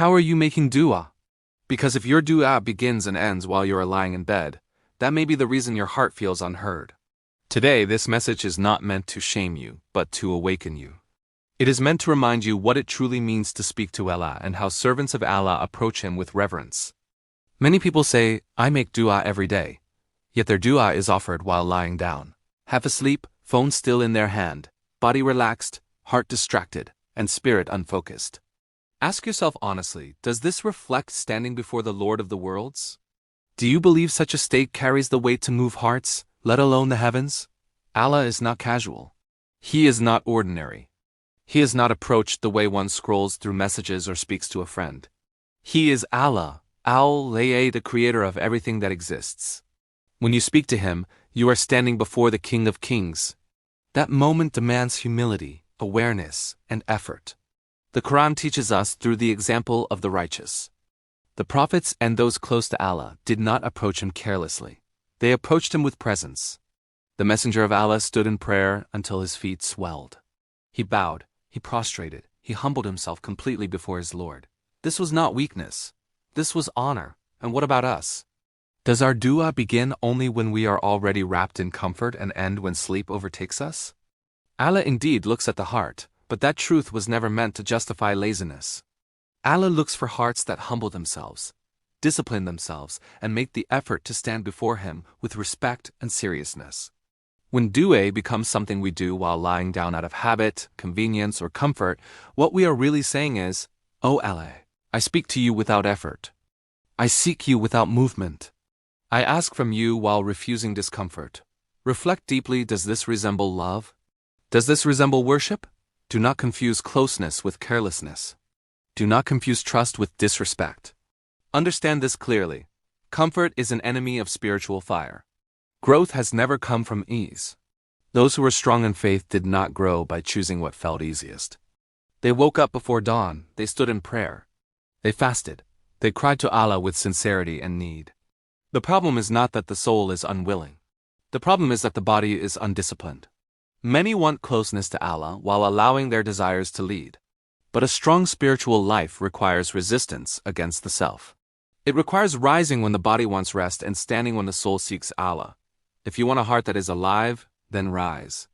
How are you making dua? Because if your dua begins and ends while you are lying in bed, that may be the reason your heart feels unheard. Today, this message is not meant to shame you, but to awaken you. It is meant to remind you what it truly means to speak to Allah and how servants of Allah approach Him with reverence. Many people say, I make dua every day, yet their dua is offered while lying down, half asleep, phone still in their hand, body relaxed, heart distracted, and spirit unfocused. Ask yourself honestly, does this reflect standing before the Lord of the worlds? Do you believe such a state carries the weight to move hearts, let alone the heavens? Allah is not casual. He is not ordinary. He is not approached the way one scrolls through messages or speaks to a friend. He is Allah, Al-Layy, the creator of everything that exists. When you speak to Him, you are standing before the King of Kings. That moment demands humility, awareness, and effort. The Quran teaches us through the example of the righteous. The prophets and those close to Allah did not approach Him carelessly. They approached Him with presence. The Messenger of Allah stood in prayer until his feet swelled. He bowed, he prostrated, he humbled himself completely before his Lord. This was not weakness. This was honor. And what about us? Does our dua begin only when we are already wrapped in comfort and end when sleep overtakes us? Allah indeed looks at the heart, but that truth was never meant to justify laziness. Allah looks for hearts that humble themselves, discipline themselves, and make the effort to stand before Him with respect and seriousness. When dua becomes something we do while lying down out of habit, convenience, or comfort, what we are really saying is, O Allah, I speak to you without effort. I seek you without movement. I ask from you while refusing discomfort. Reflect deeply, does this resemble love? Does this resemble worship? Do not confuse closeness with carelessness. Do not confuse trust with disrespect. Understand this clearly. Comfort is an enemy of spiritual fire. Growth has never come from ease. Those who were strong in faith did not grow by choosing what felt easiest. They woke up before dawn, they stood in prayer. They fasted. They cried to Allah with sincerity and need. The problem is not that the soul is unwilling. The problem is that the body is undisciplined. Many want closeness to Allah while allowing their desires to lead. But a strong spiritual life requires resistance against the self. It requires rising when the body wants rest and standing when the soul seeks Allah. If you want a heart that is alive, then rise.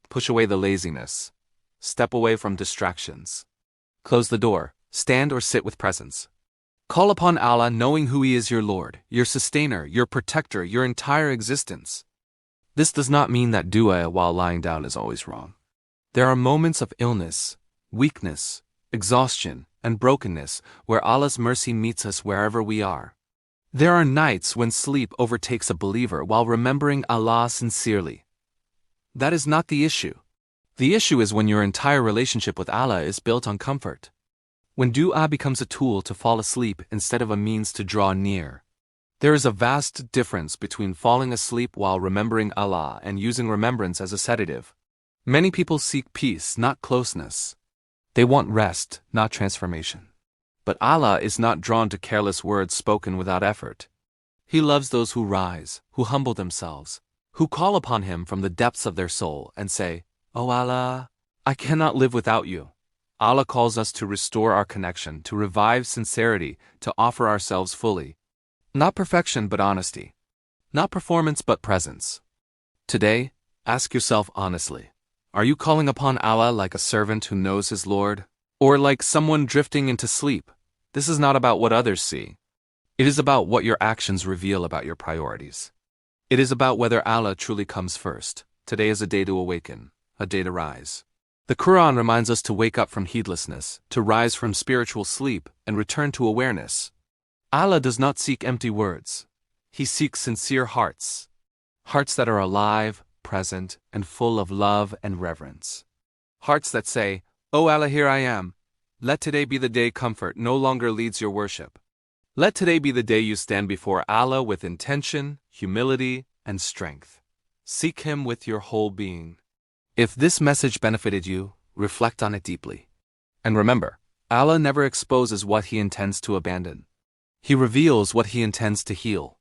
Push away the laziness. Step away from distractions. Close the door. Stand or sit with presence. Call upon Allah knowing who He is, your Lord, your sustainer, your protector, your entire existence. This does not mean that dua while lying down is always wrong. There are moments of illness, weakness, exhaustion, and brokenness where Allah's mercy meets us wherever we are. There are nights when sleep overtakes a believer while remembering Allah sincerely. That is not the issue. The issue is when your entire relationship with Allah is built on comfort. When dua becomes a tool to fall asleep instead of a means to draw near. There is a vast difference between falling asleep while remembering Allah and using remembrance as a sedative. Many people seek peace, not closeness. They want rest, not transformation. But Allah is not drawn to careless words spoken without effort. He loves those who rise, who humble themselves, who call upon Him from the depths of their soul and say, O Allah, I cannot live without you. Allah calls us to restore our connection, to revive sincerity, to offer ourselves fully. Not perfection but honesty. Not performance but presence. Today, ask yourself honestly, are you calling upon Allah like a servant who knows his Lord? Or like someone drifting into sleep? This is not about what others see. It is about what your actions reveal about your priorities. It is about whether Allah truly comes first. Today is a day to awaken, a day to rise. The Quran reminds us to wake up from heedlessness, to rise from spiritual sleep, and return to awareness. Allah does not seek empty words. He seeks sincere hearts. Hearts that are alive, present, and full of love and reverence. Hearts that say, O Allah, here I am. Let today be the day comfort no longer leads your worship. Let today be the day you stand before Allah with intention, humility, and strength. Seek Him with your whole being. If this message benefited you, reflect on it deeply. And remember, Allah never exposes what He intends to abandon. He reveals what He intends to heal.